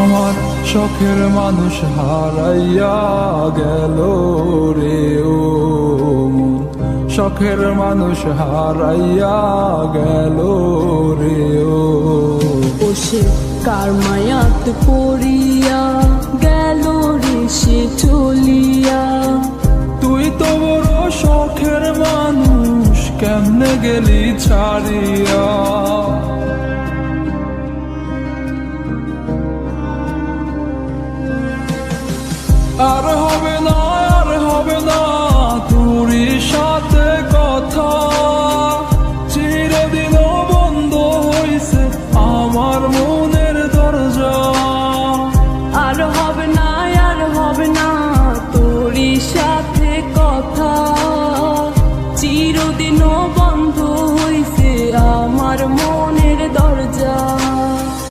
আমার শখের মানুষ হারাইয়া গেল রে ও মন, শখের মানুষ হারাইয়া গেল রে ও। সে কার মায়াত পড়িয়া গেল রে সে চলিয়া। তুই তো বড় শখের মানুষ, কেমনে গেলি ছাড়িয়া।